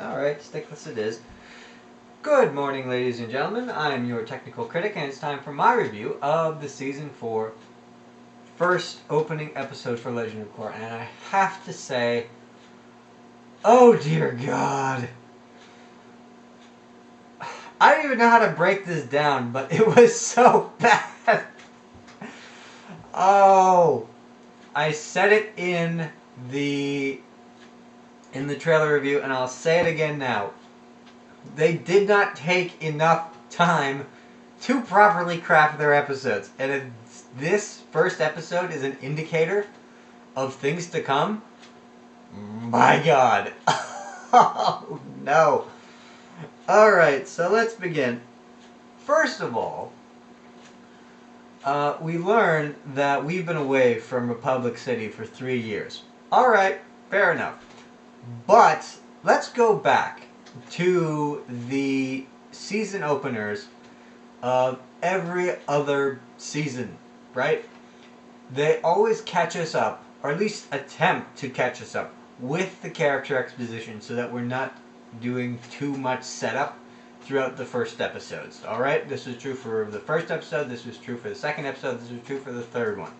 Alright, stickless it is. Good morning, ladies and gentlemen. I'm your technical critic, and it's time for my review of the Season 4 first opening episode for Legend of Korra. And I have to say, oh dear God. I don't even know how to break this down, but it was so bad. Oh, I said it in the trailer review, and I'll say it again now. They did not take enough time to properly craft their episodes. And if this first episode is an indicator of things to come, my God. Oh, no. Alright, so let's begin. First of all, we learn that we've been away from Republic City for 3 years. Alright, fair enough. But let's go back to the season openers of every other season, right? They always catch us up, or at least attempt to catch us up, with the character exposition so that we're not doing too much setup throughout the first episodes. Alright? This was true for the first episode, this was true for the second episode, this was true for the third one.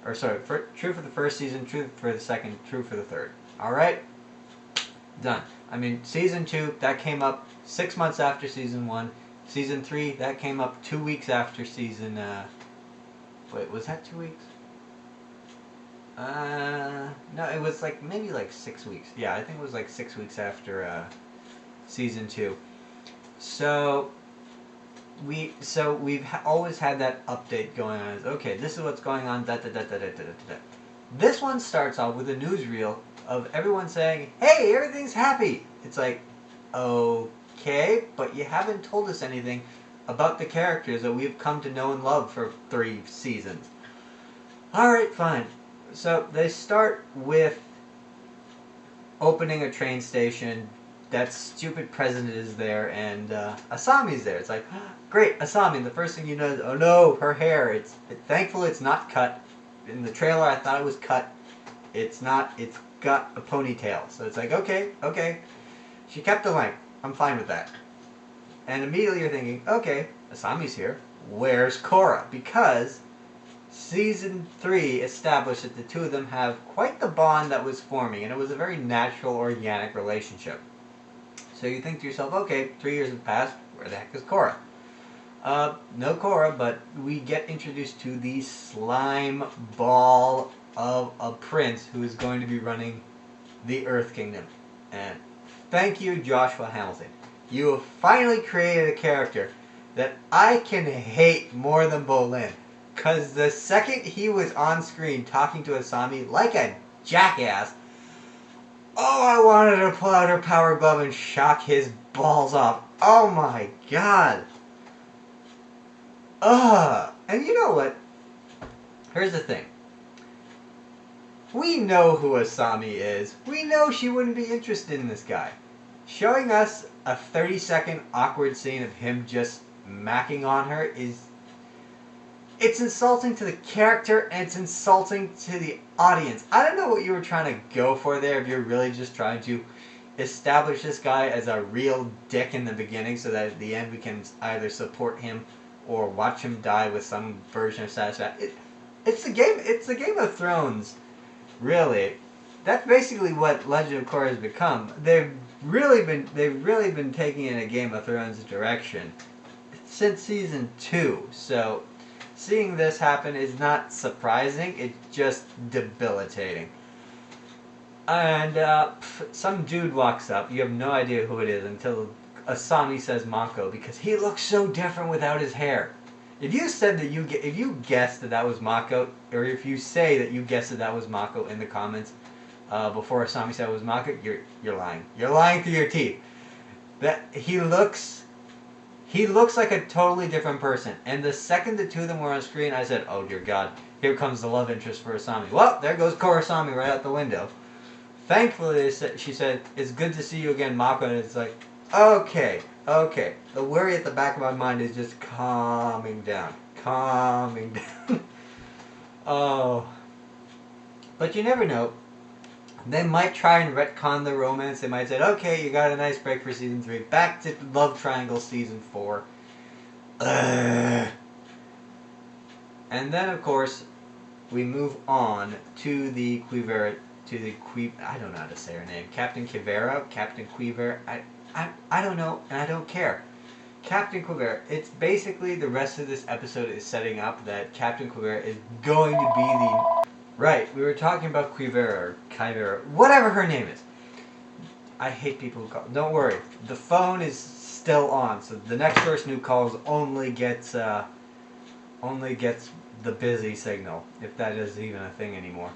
Or sorry, true for the first season, true for the second, true for the third. Alright? Done. I mean, Season 2, that came up 6 months after Season 1. Season 3, that came up 2 weeks after Season... wait, was that 2 weeks? No, it was like, maybe like 6 weeks. Yeah, I think it was like 6 weeks after, Season 2. So, we've always had that update going on. Okay, this is what's going on, da-da-da-da-da-da-da-da. This one starts off with a newsreel of everyone saying, hey, everything's happy. It's like, okay, but you haven't told us anything about the characters that we've come to know and love for 3 seasons. Alright, fine. So they start with opening a train station. That stupid president is there, and Asami's there. It's like, great, Asami. The first thing you know is, oh no, her hair. Thankfully it's not cut. In the trailer I thought it was cut. It's not. It's got a ponytail. So it's like, okay. She kept the length. I'm fine with that. And immediately you're thinking, okay, Asami's here. Where's Korra? Because Season 3 established that the two of them have quite the bond that was forming, and it was a very natural, organic relationship. So you think to yourself, okay, 3 years have passed, where the heck is Korra? No Korra, but we get introduced to the slime ball of a prince who is going to be running the Earth Kingdom. And thank you, Joshua Hamilton. You have finally created a character that I can hate more than Bolin. Because the second he was on screen talking to Asami like a jackass, oh, I wanted to pull out her power glove and shock his balls off. Oh my God. And you know what? Here's the thing. We know who Asami is. We know she wouldn't be interested in this guy. Showing us a 30-second awkward scene of him just macking on her is... it's insulting to the character, and it's insulting to the audience. I don't know what you were trying to go for there, if you're really just trying to establish this guy as a real dick in the beginning so that at the end we can either support him or watch him die with some version of satisfaction. It's the Game of Thrones, really. That's basically what Legend of Korra has become. They've really been taking in a Game of Thrones direction since Season 2. So seeing this happen is not surprising, it's just debilitating. And some dude walks up, you have no idea who it is until Asami says Mako, because he looks so different without his hair. If you said that if you guessed that was Mako, or if you say that you guessed that was Mako in the comments before Asami said it was Mako, you're lying. You're lying through your teeth. That he looks like a totally different person. And the second the two of them were on screen, I said, oh dear God, here comes the love interest for Asami. Well, there goes Korra Asami right out the window. Thankfully, she said, it's good to see you again, Mako. And it's like, okay. The worry at the back of my mind is just calming down. Oh. But you never know. They might try and retcon the romance. They might say, okay, you got a nice break for season 3. Back to Love Triangle season 4. Ugh. And then, of course, we move on to the Quivera, I don't know how to say her name. Captain Quivera? Captain Quiver? I don't know, and I don't care. Captain Quivera. It's basically the rest of this episode is setting up that Captain Quivera is going to be the... Right, we were talking about Quivera, or Kyvera, whatever her name is. I hate people who call. Don't worry, the phone is still on, so the next person who calls only gets the busy signal, if that is even a thing anymore.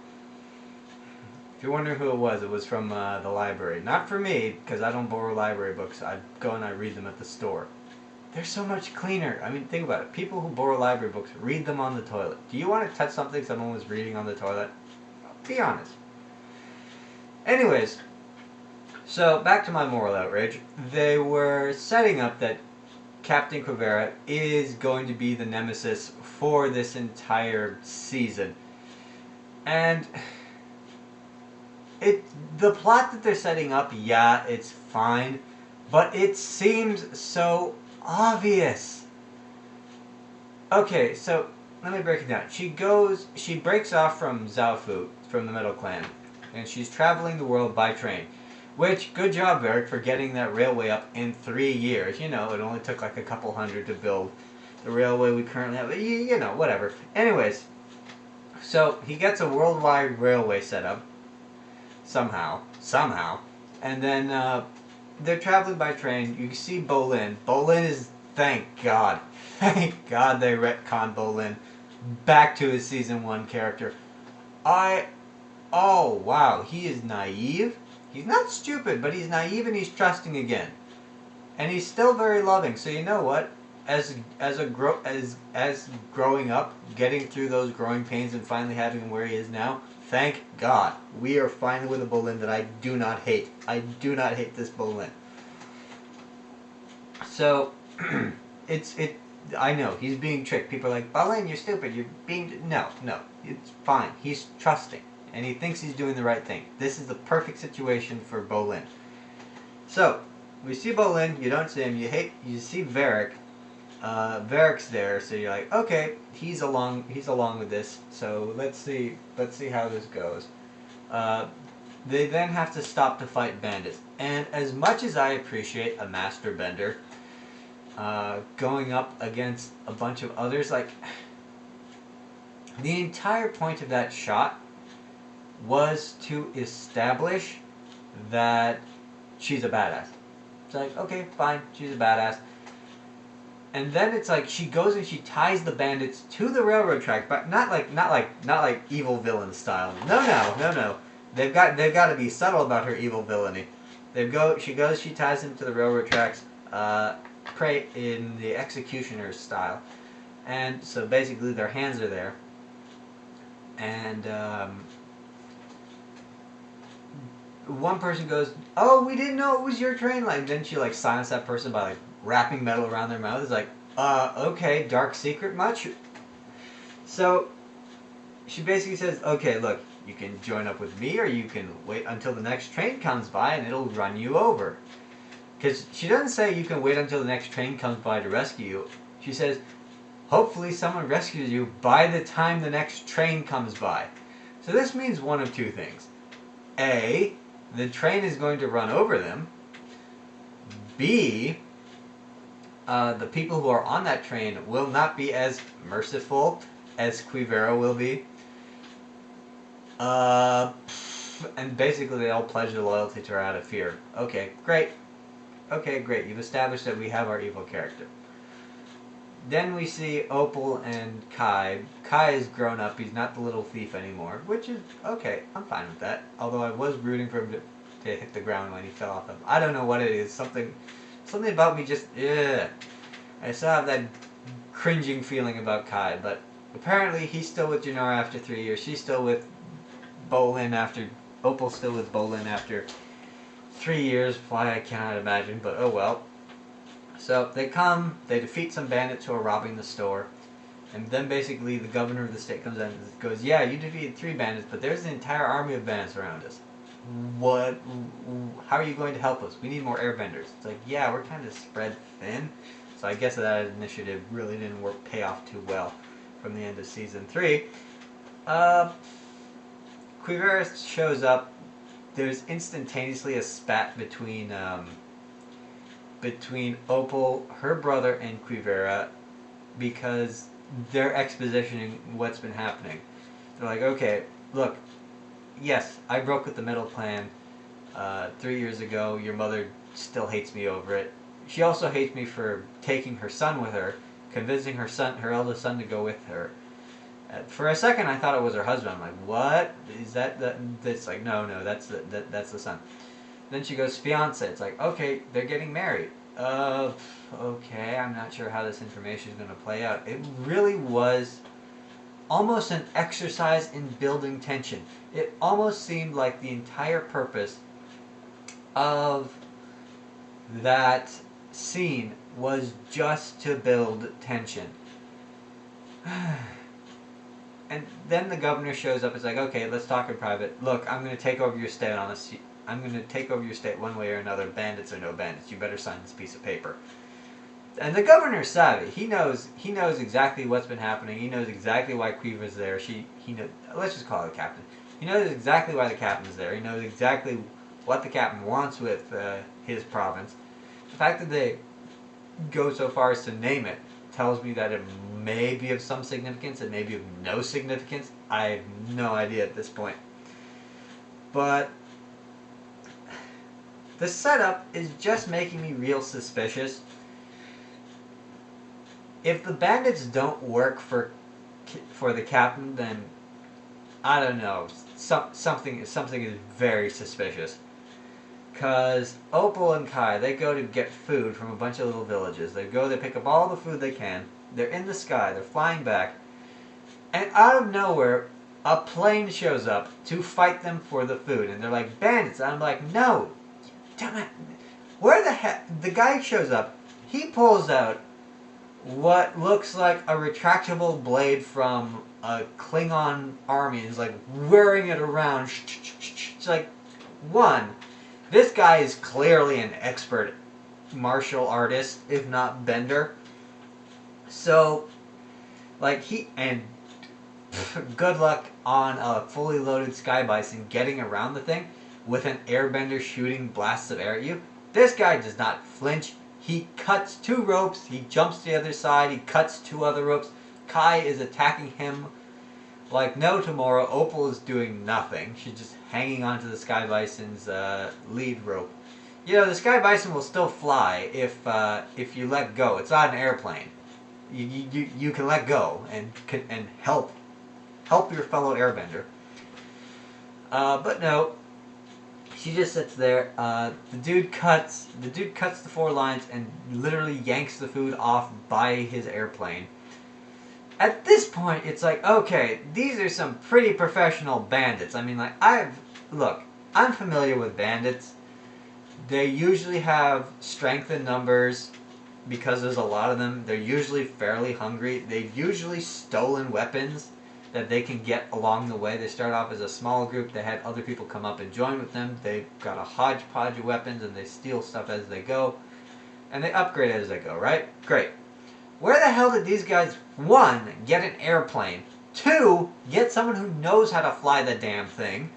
If you're wondering who it was from the library. Not for me, because I don't borrow library books. I go and I read them at the store. They're so much cleaner. I mean, think about it. People who borrow library books read them on the toilet. Do you want to touch something someone was reading on the toilet? Be honest. Anyways, so back to my moral outrage. They were setting up that Captain Quivera is going to be the nemesis for this entire season. And the plot that they're setting up, yeah, it's fine, but it seems so obvious. Okay, so let me break it down. She breaks off from Zaofu, from the Metal Clan, and she's traveling the world by train. Which, good job, Varric, for getting that railway up in 3 years. You know, it only took like a couple hundred to build the railway we currently have. You know, whatever. Anyways, so he gets a worldwide railway set up, somehow, and then they're traveling by train. You can see Bolin. Bolin is, thank God they retconned Bolin back to his season 1 character. Oh wow, he is naive. He's not stupid, but he's naive and he's trusting again. And he's still very loving. So you know what? As growing up, getting through those growing pains and finally having him where he is now, thank God. We are finally with a Bolin that I do not hate. I do not hate this Bolin. So I know, he's being tricked. People are like, Bolin, you're stupid. You're being... No, it's fine. He's trusting. And he thinks he's doing the right thing. This is the perfect situation for Bolin. So, we see Bolin, you don't see him, you see Varric. Varric's there, so you're like, okay, he's along with this, so let's see how this goes. They then have to stop to fight bandits. And as much as I appreciate a master bender going up against a bunch of others, like, the entire point of that shot was to establish that she's a badass. It's like, okay, fine, she's a badass. And then it's like she goes and she ties the bandits to the railroad track, but not like evil villain style. No. They've got to be subtle about her evil villainy. She ties them to the railroad tracks, pray in the executioner's style, and so basically their hands are there, and one person goes, "Oh, we didn't know it was your train." Like, then she like silenced that person by like wrapping metal around their mouth. It's like, okay, dark secret much? So she basically says, okay, look, you can join up with me, or you can wait until the next train comes by and it'll run you over. Because she doesn't say you can wait until the next train comes by to rescue you. She says, hopefully someone rescues you by the time the next train comes by. So this means one of two things. A, the train is going to run over them. B, the people who are on that train will not be as merciful as Quivera will be. And basically they all pledge their loyalty to her out of fear. Okay, great. Okay, great. You've established that we have our evil character. Then we see Opal and Kai. Kai is grown up. He's not the little thief anymore, which is okay. I'm fine with that. Although I was rooting for him to hit the ground when he fell off him. I don't know what it is. Something about me just, ugh. I still have that cringing feeling about Kai, but apparently he's still with Janara after 3 years. She's still with Bolin after... Opal's still with Bolin after 3 years. Why, I cannot imagine, but oh well. So they come, they defeat some bandits who are robbing the store, and then basically the governor of the state comes in and goes, yeah, you defeated 3 bandits, but there's an entire army of bandits around us. what? How are you going to help us? We need more airbenders. It's like, yeah, we're kind of spread thin. So I guess that initiative really didn't pay off too well from the end of season 3. Quivera shows up. There's instantaneously a spat between Opal, her brother, and Quivera because they're expositioning what's been happening. They're like, okay, look, yes, I broke with the Middle Clan 3 years ago. Your mother still hates me over it. She also hates me for taking her son with her, convincing her eldest son to go with her. For a second, I thought it was her husband. I'm like, what? Is that the... It's like, no, that's the son. Then she goes, fiance. It's like, okay, they're getting married. Okay, I'm not sure how this information is going to play out. It really was almost an exercise in building tension. It almost seemed like the entire purpose of that scene was just to build tension. And then the governor shows up. It's like, okay, let's talk in private. Look, I'm going to take over your state I'm going to take over your state one way or another. Bandits or no bandits. You better sign this piece of paper. And the governor's savvy. He knows exactly what's been happening. He knows exactly why Quiva's there. Let's just call it the captain. He knows exactly why the captain's there. He knows exactly what the captain wants with his province. The fact that they go so far as to name it tells me that it may be of some significance. It may be of no significance. I have no idea at this point. But the setup is just making me real suspicious. If the bandits don't work for the captain, then I don't know. Something is very suspicious. Because Opal and Kai, they go to get food from a bunch of little villages. They pick up all the food they can. They're in the sky. They're flying back. And out of nowhere, a plane shows up to fight them for the food. And they're like, bandits. And I'm like, no. Damn it. Where the heck? The guy shows up. He pulls out what looks like a retractable blade from a Klingon army. And he's like whirring it around. It's like, one... This guy is clearly an expert martial artist, if not bender. So, like, good luck on a fully loaded Sky Bison getting around the thing with an airbender shooting blasts of air at you. This guy does not flinch. He cuts 2 ropes, he jumps to the other side, he cuts 2 other ropes. Kai is attacking him like no tomorrow. Opal is doing nothing. She's just hanging onto the Sky Bison's lead rope. You know, the Sky Bison will still fly if you let go. It's not an airplane. You can let go and help your fellow airbender. But no, she just sits there. The dude cuts the 4 lines and literally yanks the food off by his airplane. At this point, it's like, okay, these are some pretty professional bandits. I mean, like, I'm familiar with bandits. They usually have strength in numbers because there's a lot of them. They're usually fairly hungry. They've usually stolen weapons that they can get along the way. They start off as a small group. They had other people come up and join with them. They've got a hodgepodge of weapons and they steal stuff as they go. And they upgrade as they go, right? Great. Where the hell did these guys, 1, get an airplane, 2, get someone who knows how to fly the damn thing,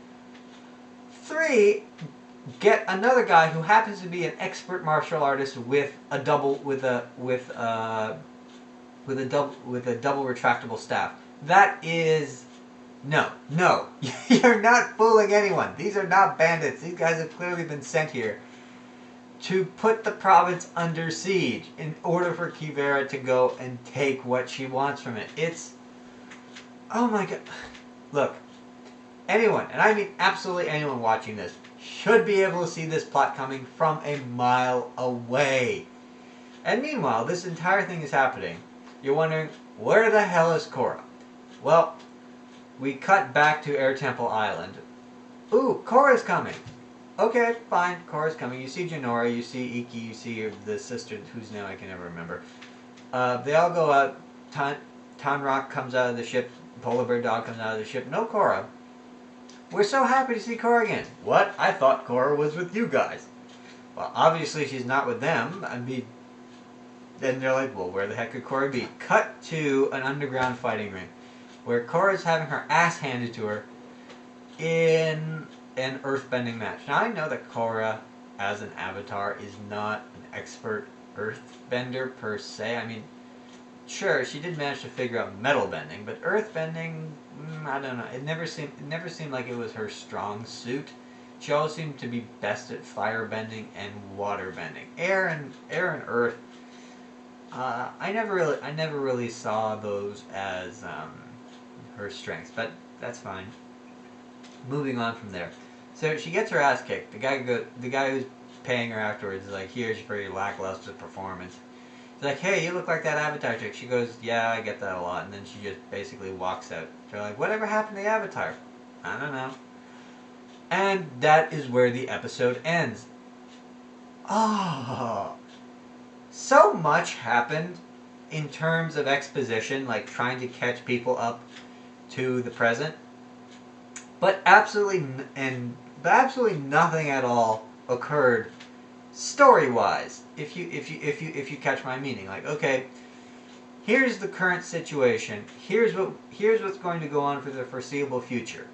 3, get another guy who happens to be an expert martial artist with a double retractable staff? That is no. You're not fooling anyone. These are not bandits. These guys have clearly been sent here to put the province under siege in order for Quivera to go and take what she wants from it. It's... Oh my god. Look, anyone, and I mean absolutely anyone watching this, should be able to see this plot coming from a mile away. And meanwhile, this entire thing is happening. You're wondering, where the hell is Korra? Well, we cut back to Air Temple Island. Ooh, Korra's coming. Okay, fine, Korra's coming. You see Janora, you see Iki, you see the sister whose name I can never remember. They all go out. Tanrock comes out of the ship. Polar Bear Dog comes out of the ship. No Korra. We're so happy to see Korra again. What? I thought Korra was with you guys. Well, obviously she's not with them. I mean, then they're like, well, where the heck could Korra be? Cut to an underground fighting ring where Korra's having her ass handed to her in an earthbending match. Now, I know that Korra, as an avatar, is not an expert earthbender per se. I mean, sure, she did manage to figure out metal bending, but earthbending, I don't know. It never seemed like it was her strong suit. She always seemed to be best at fire bending and water bending. Air and earth. I never really saw those as her strengths, but that's fine. Moving on from there, so she gets her ass kicked. The guy who's paying her afterwards is like, "Here's for your lackluster performance." He's like, "Hey, you look like that Avatar chick." She goes, "Yeah, I get that a lot," and then she just basically walks out. They're like, "Whatever happened to the Avatar?" I don't know. And that is where the episode ends. Oh, so much happened in terms of exposition, like trying to catch people up to the present, but absolutely nothing at all occurred story-wise. If you catch my meaning, like, okay, here's the current situation. Here's what's going to go on for the foreseeable future.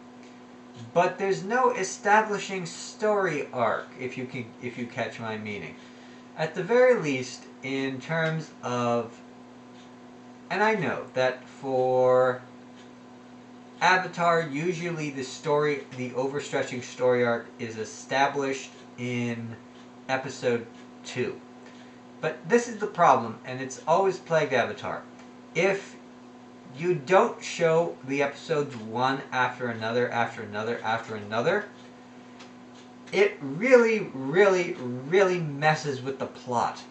But there's no establishing story arc, if you catch my meaning. At the very least, in terms of, and I know that for Avatar, usually the overstretching story arc is established in episode 2. But this is the problem, and it's always plagued Avatar. If you don't show the episodes one after another, it really, really, really messes with the plot.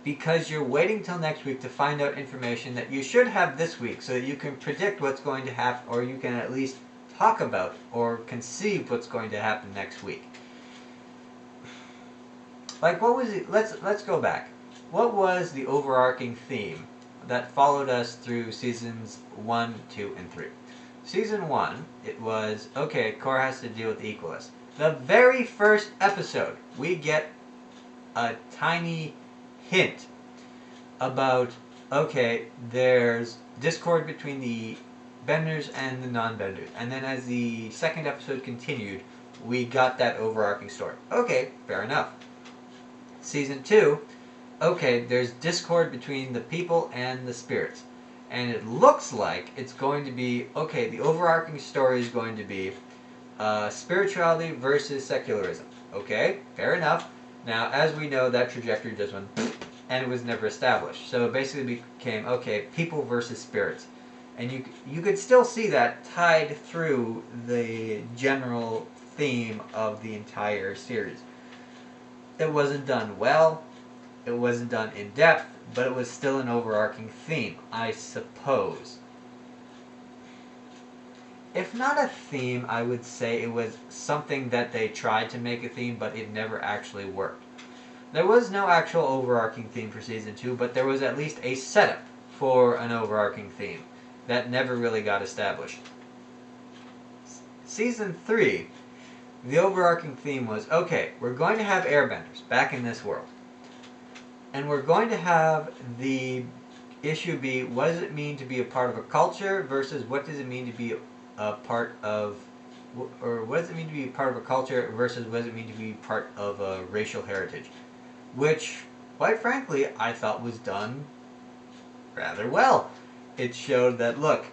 Because you're waiting till next week to find out information that you should have this week so that you can predict what's going to happen, or you can at least talk about or conceive what's going to happen next week. Like, what was it? Let's go back. What was the overarching theme that followed us through seasons 1, 2, and 3? Season 1, it was, okay, Korra has to deal with the Equalists. The very first episode, we get a tiny hint about, okay, there's discord between the benders and the non-benders. And then as the second episode continued, we got that overarching story. Okay, fair enough. Season 2, okay, there's discord between the people and the spirits. And it looks like it's going to be, okay, the overarching story is going to be spirituality versus secularism. Okay, fair enough. Now, as we know, that trajectory just went, and it was never established. So it basically became, okay, people versus spirits. And you could still see that tied through the general theme of the entire series. It wasn't done well, it wasn't done in depth, but it was still an overarching theme, I suppose. If not a theme, I would say it was something that they tried to make a theme, but it never actually worked. There was no actual overarching theme for Season 2, but there was at least a setup for an overarching theme that never really got established. Season 3, the overarching theme was, okay, we're going to have airbenders back in this world. And we're going to have the issue be, what does it mean to be a part of a culture versus what does it mean to be a part of, or what does it mean to be part of a culture versus what does it mean to be part of a racial heritage? Which, quite frankly, I thought was done rather well. It showed that, look,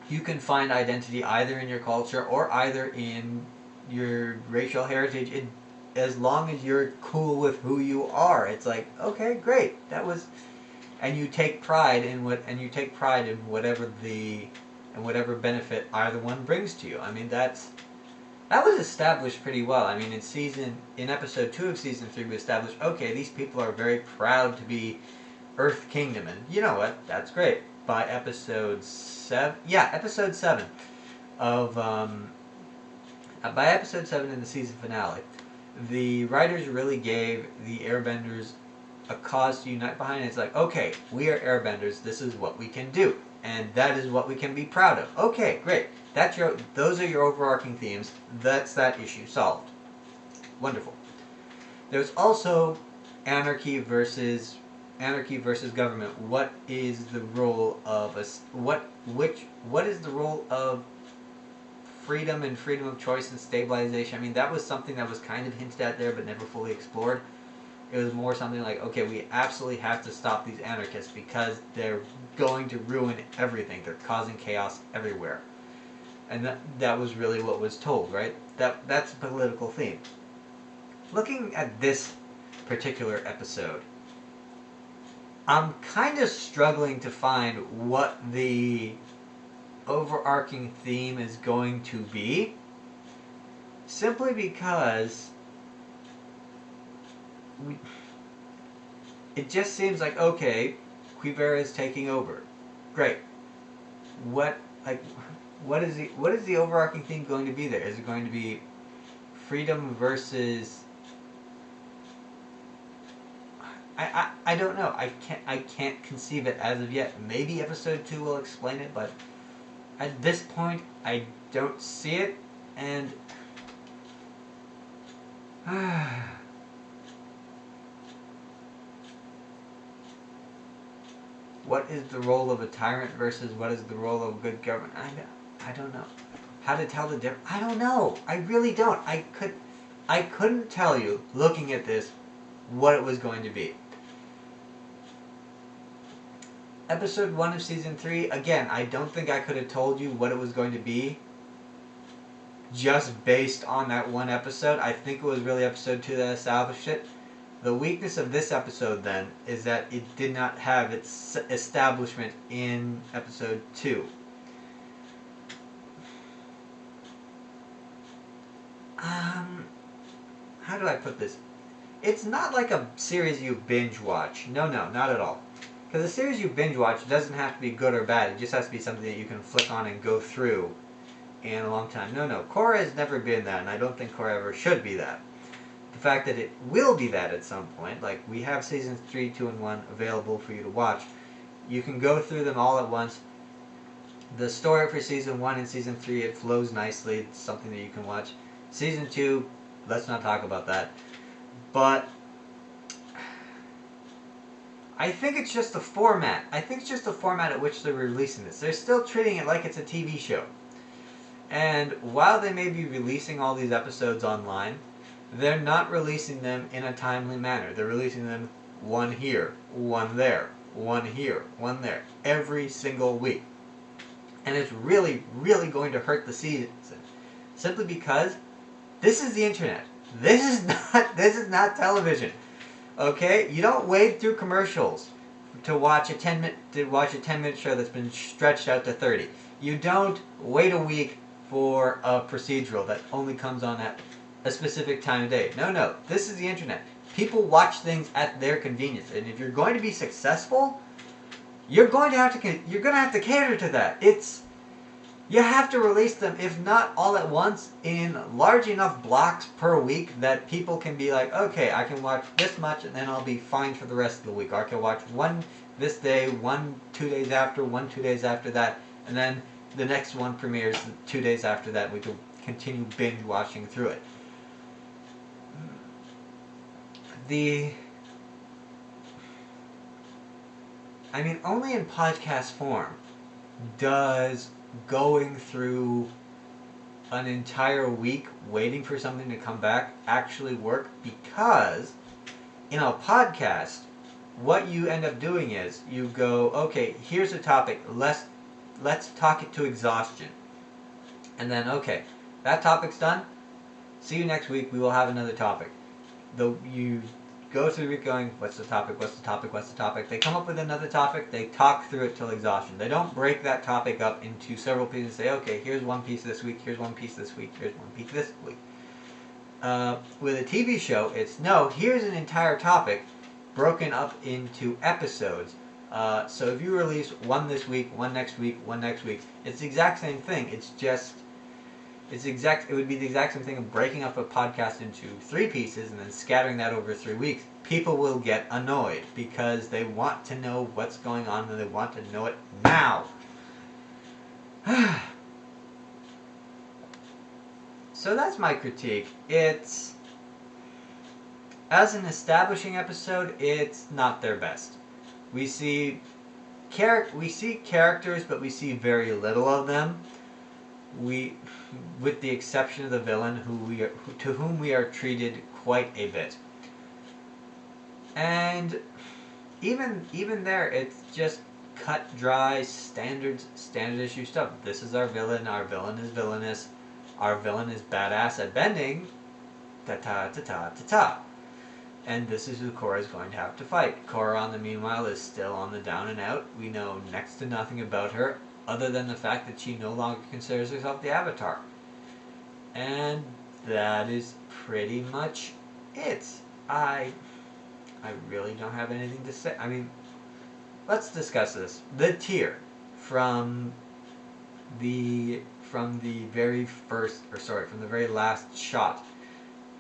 you can find identity either in your culture or either in your racial heritage, as long as you're cool with who you are. It's like, okay, great, that was, and you take pride in whatever benefit either one brings to you. I mean, that was established pretty well. I mean, in episode 2 of season 3, we established, okay, these people are very proud to be Earth Kingdom, and you know what? That's great. By episode 7 of by episode 7 in the season finale, the writers really gave the Airbenders a cause to unite behind. It's like, okay, we are Airbenders. This is what we can do. and that is what we can be proud of. Okay, great. Those are your overarching themes. That's that issue solved. Wonderful. There's also anarchy versus government. What is the role of what is the role of freedom and freedom of choice and stabilization? I mean, that was something that was kind of hinted at there but never fully explored. It was more something like, okay, we absolutely have to stop these anarchists because they're going to ruin everything. They're causing chaos everywhere. And that was really what was told, right? That's a political theme. Looking at this particular episode, I'm kind of struggling to find what the overarching theme is going to be, simply because it just seems like, okay, Quivera is taking over. Great. What is the overarching theme going to be there? Is it going to be freedom versus... I don't know. I can't conceive it as of yet. Maybe episode 2 will explain it, but at this point I don't see it, and what is the role of a tyrant versus what is the role of good government? I don't know. How to tell the difference? I don't know. I really don't. I couldn't tell you, looking at this, what it was going to be. Episode 1 of Season 3, again, I don't think I could have told you what it was going to be just based on that one episode. I think it was really episode 2 that established it. The weakness of this episode, then, is that it did not have its establishment in episode 2. How do I put this? It's not like a series you binge watch. No, not at all. Because a series you binge watch doesn't have to be good or bad. It just has to be something that you can flick on and go through in a long time. No. Korra has never been that, and I don't think Korra ever should be that. The fact that it will be that at some point, like we have seasons 3, 2, and 1 available for you to watch. You can go through them all at once. The story for season 1 and season 3, it flows nicely. It's something that you can watch. Season 2, let's not talk about that. But I think it's just the format. I think it's just the format at which they're releasing this. They're still treating it like it's a TV show. And while they may be releasing all these episodes online, they're not releasing them in a timely manner. They're releasing them one here, one there, one here, one there, every single week. And it's really, really going to hurt the season. Simply because this is the internet. This is not television. Okay? You don't wade through commercials to watch a 10-minute show that's been stretched out to 30. You don't wait a week for a procedural that only comes on at a specific time of day. No. This is the internet. People watch things at their convenience, and if you're going to be successful, you're going to have to cater to that. You have to release them, if not all at once, in large enough blocks per week that people can be like, okay, I can watch this much and then I'll be fine for the rest of the week. Or I can watch one this day, one 2 days after, one 2 days after that, and then the next one premieres 2 days after that. We can continue binge watching through it. Only in podcast form does going through an entire week waiting for something to come back actually work, because in a podcast what you end up doing is you go, okay, here's a topic, let's talk it to exhaustion, and then okay, that topic's done, see you next week, we will have another topic. You go through the week going, what's the topic? They come up with another topic, they talk through it till exhaustion. They don't break that topic up into several pieces and say, okay, here's one piece this week, here's one piece this week, here's one piece this week. With a TV show, it's, no, here's an entire topic broken up into episodes. So if you release one this week, one next week, one next week, it's the exact same thing. It would be the exact same thing of breaking up a podcast into 3 pieces and then scattering that over 3 weeks. People will get annoyed because they want to know what's going on and they want to know it now. So that's my critique. It's, as an establishing episode, it's not their best. We see characters, but we see very little of them. With the exception of the villain, to whom we are treated quite a bit. And even there, it's just cut, dry, standard issue stuff. This is our villain. Our villain is villainous. Our villain is badass at bending. Ta ta ta ta ta ta. And this is who Korra is going to have to fight. Korra, on the meanwhile, is still on the down and out. We know next to nothing about her, other than the fact that she no longer considers herself the Avatar. And that is pretty much it. I really don't have anything to say. I mean, let's discuss this. The tear from the very last shot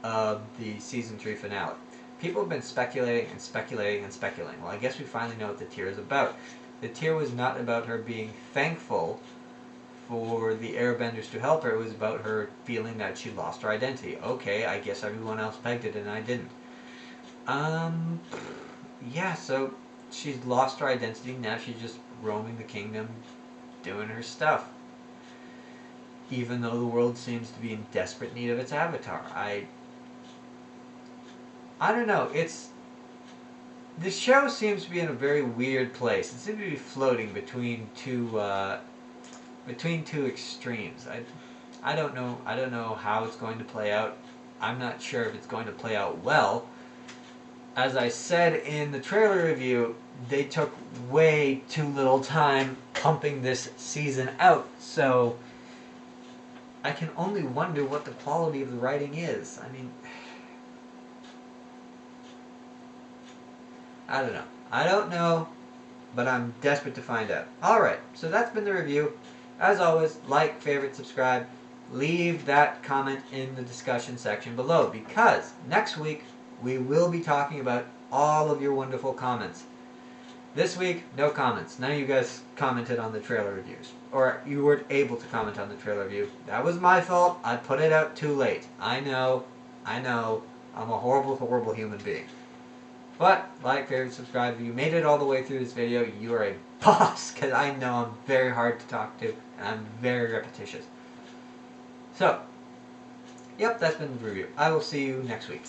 of the season 3 finale. People have been speculating and speculating and speculating. Well, I guess we finally know what the tear is about. The tear was not about her being thankful for the airbenders to help her. It was about her feeling that she lost her identity. Okay, I guess everyone else pegged it and I didn't. Yeah, so she's lost her identity. Now she's just roaming the kingdom, doing her stuff. Even though the world seems to be in desperate need of its avatar. I don't know. The show seems to be in a very weird place. It seems to be floating between two extremes. I don't know. I don't know how it's going to play out. I'm not sure if it's going to play out well. As I said in the trailer review, they took way too little time pumping this season out. So I can only wonder what the quality of the writing is. I mean, I don't know. I don't know, but I'm desperate to find out. Alright, so that's been the review. As always, like, favorite, subscribe. Leave that comment in the discussion section below, because next week we will be talking about all of your wonderful comments. This week, no comments. None of you guys commented on the trailer reviews. Or you weren't able to comment on the trailer review. That was my fault. I put it out too late. I know. I'm a horrible, horrible human being. But, like, favorite, subscribe. If you made it all the way through this video, you are a boss, because I know I'm very hard to talk to, and I'm very repetitious. So, yep, that's been the review. I will see you next week.